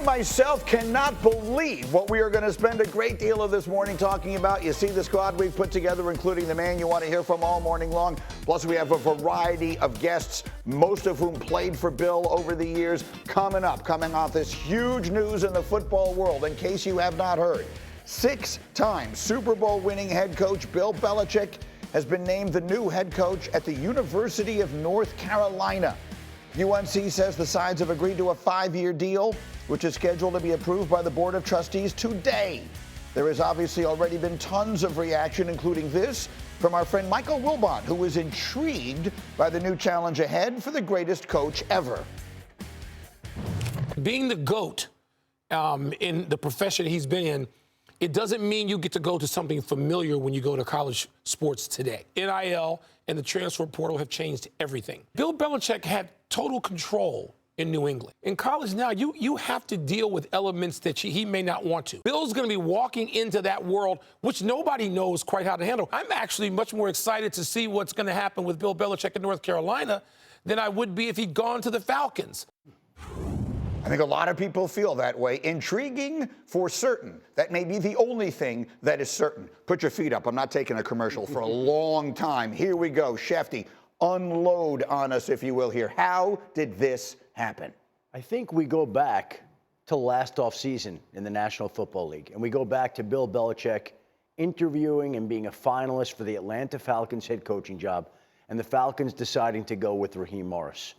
myself cannot believe what we are going to spend a great deal of this morning talking about. You see the squad we've put together, including the man you want to hear from all morning long. Plus, we have a variety of guests, most of whom played for Bill over the years, coming off this huge news in the football world. In case you have not heard, 6-time Super Bowl winning head coach Bill Belichick has been named the new head coach at the University of North Carolina. UNC says the sides have agreed to a 5-year deal, which is scheduled to be approved by the Board of Trustees today. There has obviously already been tons of reaction, including this from our friend Michael Wilbon, who is intrigued by the new challenge ahead for the greatest coach ever. Being the GOAT in the profession he's been in, it doesn't mean you get to go to something familiar when you go to college sports today. NIL and the transfer portal have changed everything. Bill Belichick had total control in New England. In college now, you have to deal with elements that he may not want to. Bill's going to be walking into that world, which nobody knows quite how to handle. I'm actually much more excited to see what's going to happen with Bill Belichick in North Carolina than I would be if he'd gone to the Falcons. I think a lot of people feel that way. Intriguing for certain. That may be the only thing that is certain. Put your feet up. I'm not taking a commercial for a long time. Here we go. Schefty, unload on us, if you will, here. How did this happen? I think we go back to last offseason in the National Football League, and we go back to Bill Belichick interviewing and being a finalist for the Atlanta Falcons head coaching job, and the Falcons deciding to go with Raheem Morris.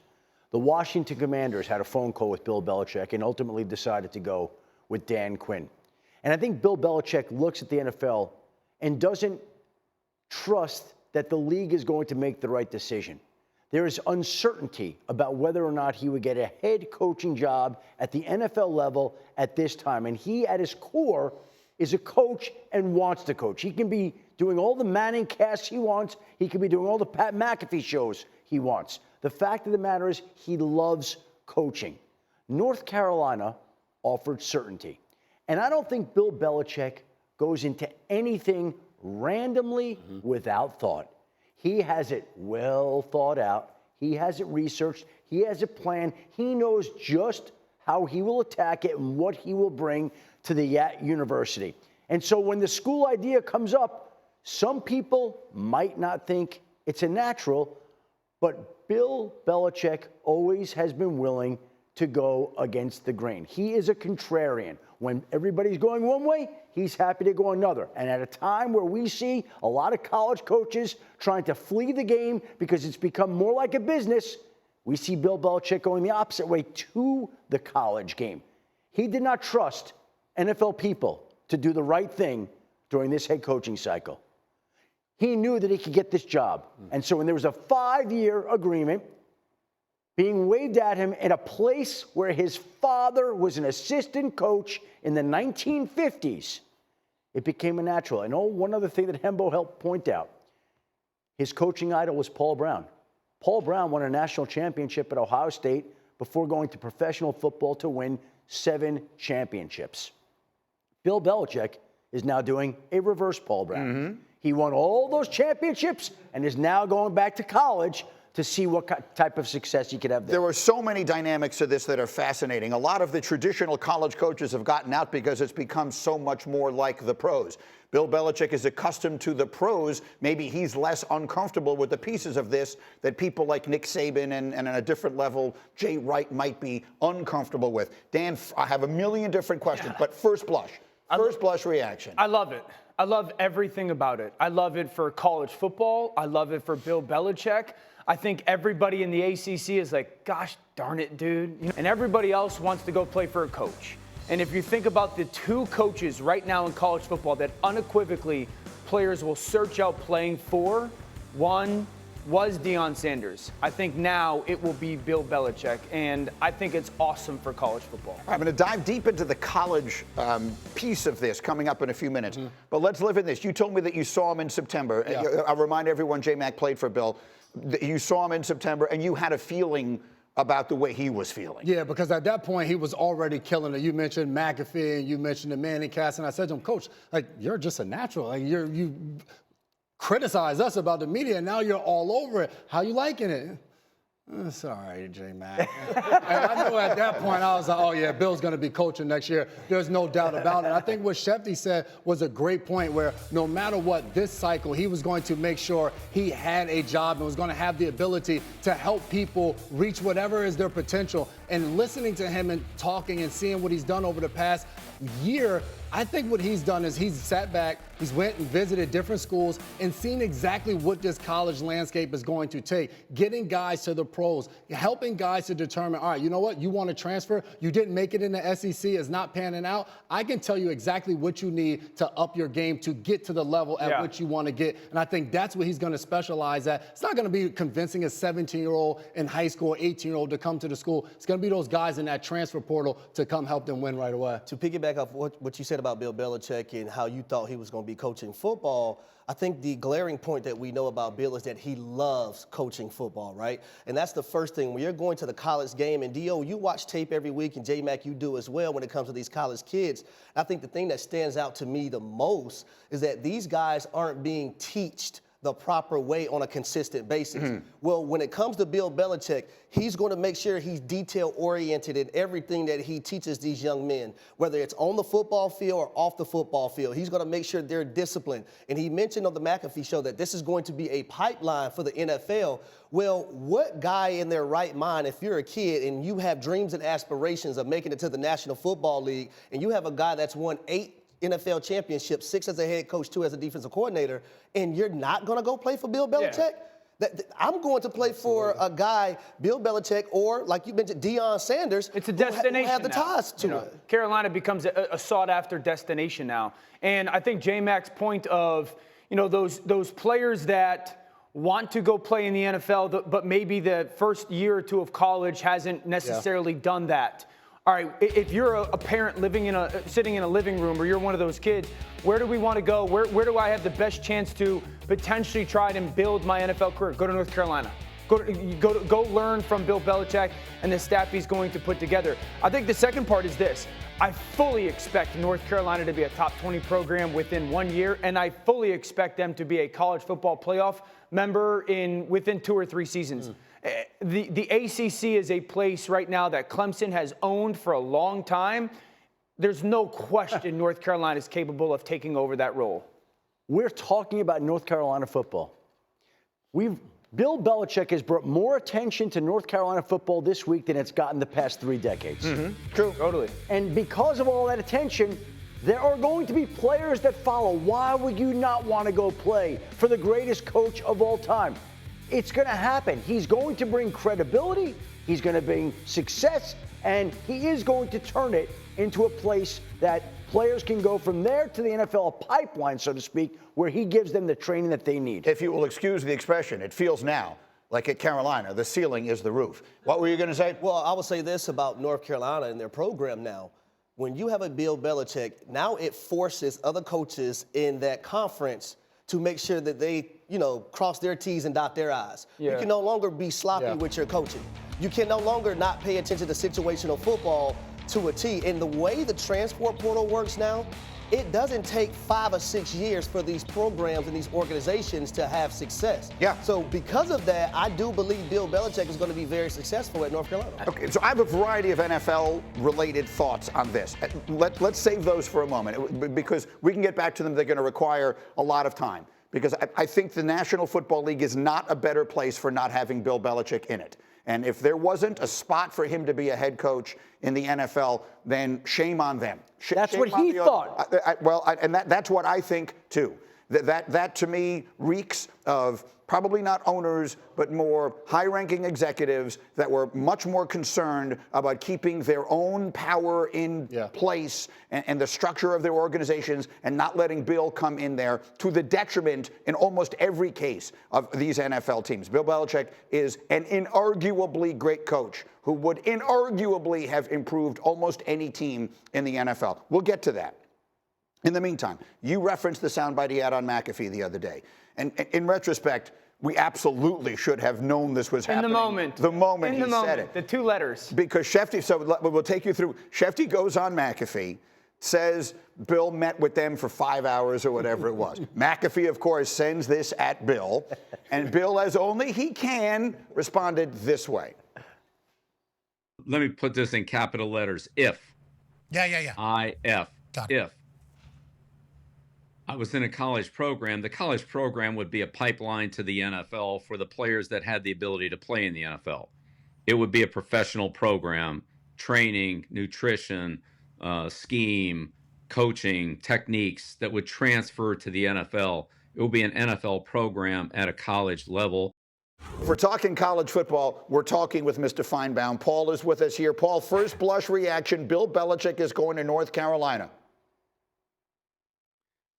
The Washington Commanders had a phone call with Bill Belichick and ultimately decided to go with Dan Quinn. And I think Bill Belichick looks at the NFL and doesn't trust that the league is going to make the right decision. There is uncertainty about whether or not he would get a head coaching job at the NFL level at this time. And he, at his core, is a coach and wants to coach. He can be doing all the Manning casts he wants. He can be doing all the Pat McAfee shows he wants. The fact of the matter is he loves coaching. North Carolina offered certainty. And I don't think Bill Belichick goes into anything randomly without thought. He has it well thought out. He has it researched. He has a plan. He knows just how he will attack it and what he will bring to the university. And so when the school idea comes up, some people might not think it's a natural, but Bill Belichick always has been willing to go against the grain. He is a contrarian. When everybody's going one way, he's happy to go another. And at a time where we see a lot of college coaches trying to flee the game because it's become more like a business, we see Bill Belichick going the opposite way to the college game. He did not trust NFL people to do the right thing during this head coaching cycle. He knew that he could get this job. And so when there was a 5-year agreement being waved at him in a place where his father was an assistant coach in the 1950s, it became a natural. And one other thing that Hembo helped point out, his coaching idol was Paul Brown. Paul Brown won a national championship at Ohio State before going to professional football to win 7 championships. Bill Belichick is now doing a reverse Paul Brown. He won all those championships and is now going back to college to see what type of success he could have there. There are so many dynamics to this that are fascinating. A lot of the traditional college coaches have gotten out because it's become so much more like the pros. Bill Belichick is accustomed to the pros. Maybe he's less uncomfortable with the pieces of this that people like Nick Saban and on a different level, Jay Wright might be uncomfortable with. Dan, I have a million different questions, but first blush reaction. I love it. I love everything about it. I love it for college football. I love it for Bill Belichick. I think everybody in the ACC is like, gosh darn it, dude. And everybody else wants to go play for a coach. And if you think about the 2 coaches right now in college football that unequivocally players will search out playing for, one was Deion Sanders. I think now it will be Bill Belichick, and I think it's awesome for college football. I'm going to dive deep into the college piece of this coming up in a few minutes. But let's live in this. You told me that you saw him in September. Yeah. I'll remind everyone J-Mac played for Bill. You saw him in September, and you had a feeling about the way he was feeling. Yeah, because at that point, he was already killing it. You mentioned McAfee, and you mentioned the Manning cast, and I said to him, Coach, like, you're just a natural. Like, you criticize us about the media, and now you're all over it. How you liking it? It's all right, J-Mac. And I knew at that point, I was like, oh, yeah, Bill's going to be coaching next year. There's no doubt about it. I think what Schefty said was a great point where no matter what, this cycle, he was going to make sure he had a job and was going to have the ability to help people reach whatever is their potential. And listening to him and talking and seeing what he's done over the past year, I think what he's done is he's sat back, he's went and visited different schools and seen exactly what this college landscape is going to take. Getting guys to the pros, helping guys to determine, all right, you know what, you want to transfer, you didn't make it in the SEC, it's not panning out. I can tell you exactly what you need to up your game to get to the level at which you want to get. And I think that's what he's going to specialize at. It's not going to be convincing a 17-year-old in high school, 18-year-old to come to the school. It's going to be those guys in that transfer portal to come help them win right away. To piggyback off what you said about Bill Belichick and how you thought he was going to be coaching football, I think the glaring point that we know about Bill is that he loves coaching football, right? And that's the first thing. When you're going to the college game, and D.O., you watch tape every week, and J-Mac, you do as well when it comes to these college kids. I think the thing that stands out to me the most is that these guys aren't being taught the proper way on a consistent basis. Well, when it comes to Bill Belichick, he's going to make sure he's detail-oriented in everything that he teaches these young men, whether it's on the football field or off the football field. He's going to make sure they're disciplined. And he mentioned on the McAfee show that this is going to be a pipeline for the NFL. Well, what guy in their right mind, if you're a kid and you have dreams and aspirations of making it to the National Football League, and you have a guy that's won 8 NFL championships, 6 as a head coach, 2 as a defensive coordinator, and you're not going to go play for Bill Belichick? I'm going to play for a guy, Bill Belichick, or, like you mentioned, Deion Sanders. It's a destination who have the now. ties to it. Carolina becomes a sought-after destination now. And I think J-Mac's point of, those players that want to go play in the NFL, but maybe the first year or two of college hasn't necessarily done that. All right, if you're a parent sitting in a living room, or you're one of those kids, where do we want to go? Where do I have the best chance to potentially try and build my NFL career? Go to North Carolina. Go learn from Bill Belichick and the staff he's going to put together. I think the second part is this. I fully expect North Carolina to be a top 20 program within 1 year, and I fully expect them to be a college football playoff member within 2 or 3 seasons. The ACC is a place right now that Clemson has owned for a long time. There's no question North Carolina is capable of taking over that role. We're talking about North Carolina football. Bill Belichick has brought more attention to North Carolina football this week than it's gotten the past 3 decades. True. Totally. And because of all that attention, there are going to be players that follow. Why would you not want to go play for the greatest coach of all time? It's going to happen. He's going to bring credibility, he's going to bring success, and he is going to turn it into a place that players can go from there to the NFL, a pipeline, so to speak, where he gives them the training that they need. If you will excuse the expression, it feels now like at Carolina, the ceiling is the roof. What were you going to say? Well, I would say this about North Carolina and their program now. When you have a Bill Belichick, now it forces other coaches in that conference to make sure that they, cross their T's and dot their I's. Yeah. You can no longer be sloppy with your coaching. You can no longer not pay attention to situational football to a T. And the way the transfer portal works now, it doesn't take 5 or 6 years for these programs and these organizations to have success. Yeah. So because of that, I do believe Bill Belichick is going to be very successful at North Carolina. Okay, so I have a variety of NFL-related thoughts on this. Let's save those for a moment because we can get back to them. They're going to require a lot of time because I think the National Football League is not a better place for not having Bill Belichick in it. And if there wasn't a spot for him to be a head coach in the NFL, then shame on them. That's shame what on he thought. That's what I think too. That to me reeks of probably not owners, but more high-ranking executives that were much more concerned about keeping their own power in place and the structure of their organizations and not letting Bill come in there to the detriment in almost every case of these NFL teams. Bill Belichick is an inarguably great coach who would inarguably have improved almost any team in the NFL. We'll get to that. In the meantime, you referenced the soundbite he had on McAfee the other day. And in retrospect, we absolutely should have known this was happening. In the moment. The moment he said it. The 2 letters. Because Schefty, so we'll take you through. Schefty goes on McAfee says Bill met with them for 5 hours or whatever it was. McAfee, of course, sends this at Bill, and Bill, as only he can, responded this way. Let me put this in capital letters. If. Yeah. I-F. Got it. If I was in a college program, the college program would be a pipeline to the NFL for the players that had the ability to play in the NFL. It would be a professional program, training, nutrition, scheme, coaching, techniques that would transfer to the NFL. It will be an NFL program at a college level. If we're talking college football, we're talking with Mr. Finebaum. Paul is with us here. Paul, first blush reaction, Bill Belichick is going to North Carolina.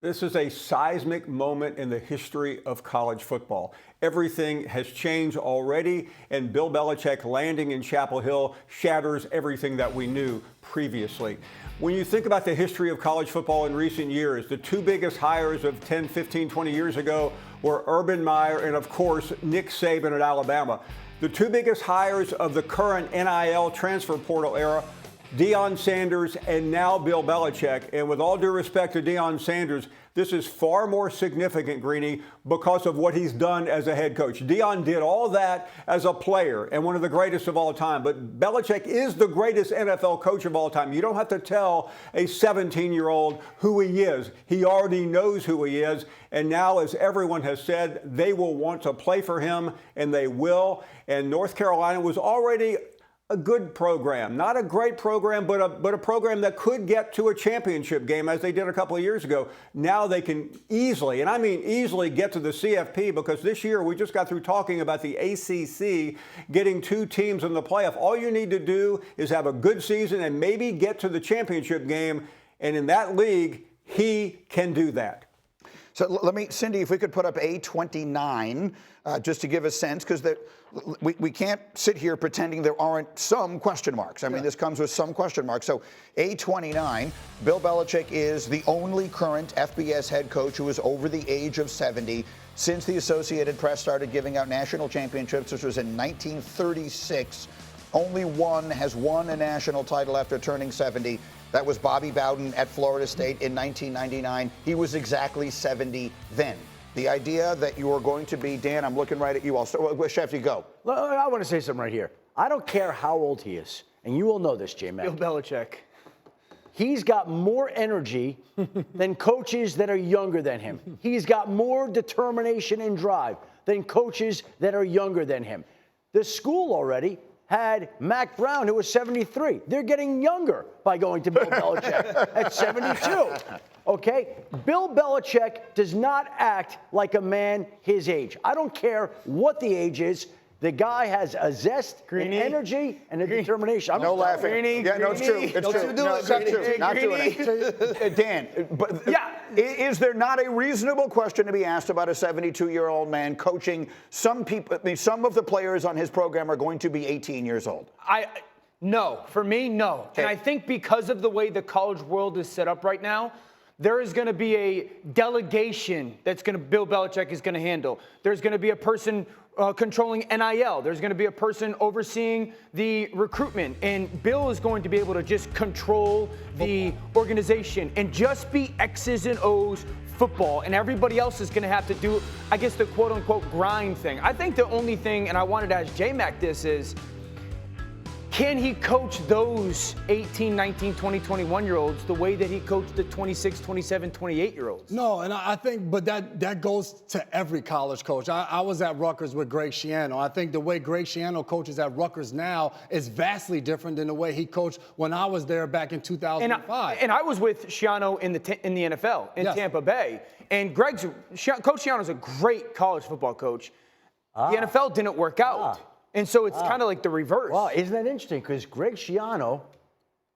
This is a seismic moment in the history of college football. Everything has changed already, and Bill Belichick landing in Chapel Hill shatters everything that we knew previously. When you think about the history of college football in recent years, the two biggest hires of 10, 15, 20 years ago were Urban Meyer and, of course, Nick Saban at Alabama. The two biggest hires of the current NIL transfer portal era, Deion Sanders and now Bill Belichick. And with all due respect to Deion Sanders, this is far more significant, Greeny, because of what he's done as a head coach. Deion did all that as a player and one of the greatest of all time. But Belichick is the greatest NFL coach of all time. You don't have to tell a 17-year-old who he is. He already knows who he is. And now, as everyone has said, they will want to play for him, and they will. And North Carolina was already a good program, not a great program, but a program that could get to a championship game as they did a couple of years ago. Now they can easily, and I mean easily, get to the CFP, because this year we just got through talking about the ACC getting two teams in the playoff. All you need to do is have a good season and maybe get to the championship game, and in that league, he can do that. So let me, Cindy, if we could put up A29, just to give a sense, because we can't sit here pretending there aren't some question marks. I mean, this comes with some question marks. So A29, Bill Belichick is the only current FBS head coach who is over the age of 70 since the Associated Press started giving out national championships, which was in 1936. Only one has won a national title after turning 70. That was Bobby Bowden at Florida State in 1999. He was exactly 70 then. The idea that you are going to be, Dan, I'm looking right at you. I'll start with Schefty, go. I want to say something right here. I don't care how old he is, and you will know this, J-Mac. Bill Belichick. He's got more energy than coaches that are younger than him. He's got more determination and drive than coaches that are younger than him. The school already had Mac Brown, who was 73. They're getting younger by going to Bill Belichick at 72. Okay? Bill Belichick does not act like a man his age. I don't care what the age is. The guy has a zest, an energy, and a determination. I'm no laughing. Greeny, yeah, no, it's true. It's Don't true. you do No, it, it's not Greeny. true. Not doing it. Dan, but is there not a reasonable question to be asked about a 72-year-old man coaching some people? I mean, some of the players on his program are going to be 18 years old. No. For me, no. Okay. And I think because of the way the college world is set up right now, there is going to be a delegation that's going to Bill Belichick is going to handle. There's going to be a person controlling NIL. There's going to be a person overseeing the recruitment. And Bill is going to be able to just control the organization and just be X's and O's football. And everybody else is going to have to do, I guess, the quote-unquote grind thing. I think the only thing, and I wanted to ask J-Mac this, is can he coach those 18, 19, 20, 21-year-olds the way that he coached the 26, 27, 28-year-olds? No, and I think, but that goes to every college coach. I was at Rutgers with Greg Schiano. I think the way Greg Schiano coaches at Rutgers now is vastly different than the way he coached when I was there back in 2005. And I was with Schiano in the NFL in Tampa Bay. And Coach Schiano is a great college football coach. The NFL didn't work out. And so it's kind of like the reverse. Wow, isn't that interesting? Because Greg Schiano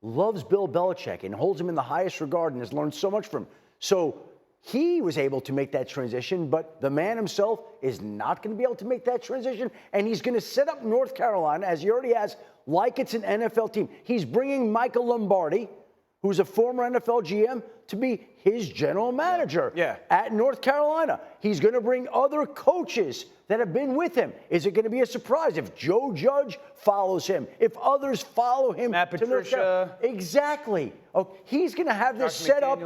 loves Bill Belichick and holds him in the highest regard and has learned so much from him. So he was able to make that transition, but the man himself is not going to be able to make that transition. And he's going to set up North Carolina, as he already has, like it's an NFL team. He's bringing Michael Lombardi, who's a former NFL GM, to be his general manager at North Carolina. He's going to bring other coaches that have been with him. Is it going to be a surprise if Joe Judge follows him, if others follow him? Matt Patricia. Exactly. Oh, he's going to have this set up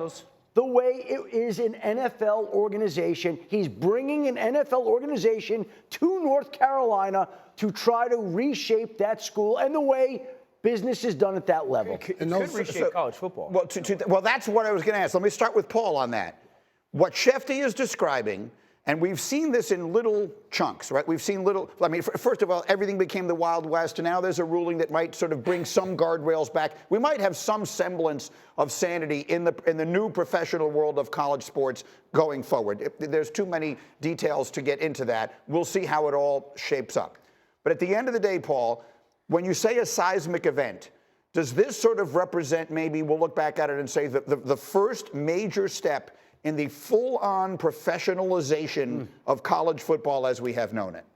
the way it is an NFL organization. He's bringing an NFL organization to North Carolina to try to reshape that school and the way business is done at that level. Could reshape college football. Well, that's what I was going to ask. Let me start with Paul on that. What Schefty is describing, and we've seen this in little chunks, right? We've seen little, I mean, first of all, everything became the Wild West, and now there's a ruling that might sort of bring some guardrails back. We might have some semblance of sanity in the new professional world of college sports going forward. There's too many details to get into that. We'll see how it all shapes up. But at the end of the day, Paul, when you say a seismic event, does this sort of represent, maybe we'll look back at it and say that the first major step in the full-on professionalization of college football as we have known it?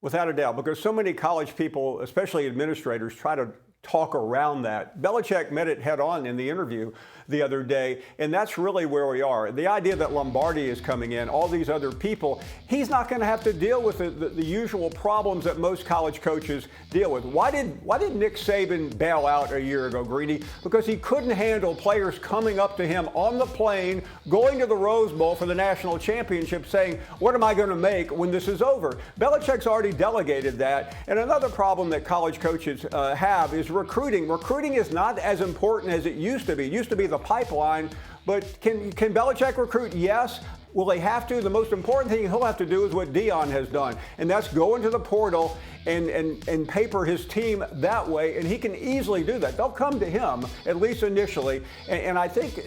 Without a doubt, because so many college people, especially administrators, try to talk around that. Belichick met it head on in the interview the other day, and that's really where we are. The idea that Lombardi is coming in, all these other people, he's not going to have to deal with the usual problems that most college coaches deal with. Why did Nick Saban bail out a year ago, Greeny? Because he couldn't handle players coming up to him on the plane, going to the Rose Bowl for the national championship, saying, what am I going to make when this is over? Belichick's already delegated that. And another problem that college coaches have is recruiting. Recruiting is not as important as it used to be. It used to be the pipeline, but can Belichick recruit? Yes. Will they have to? The most important thing he'll have to do is what Dion has done, and that's go into the portal and paper his team that way, and he can easily do that. They'll come to him, at least initially, and I think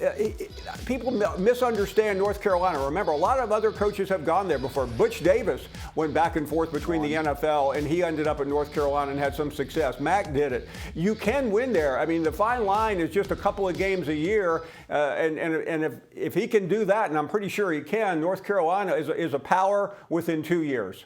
people misunderstand North Carolina. Remember, a lot of other coaches have gone there before. Butch Davis went back and forth between the NFL, and he ended up at North Carolina and had some success. Mac did it. You can win there. I mean, the fine line is just a couple of games a year, and if he can do that, and I'm pretty sure he can, North Carolina is a power within 2 years.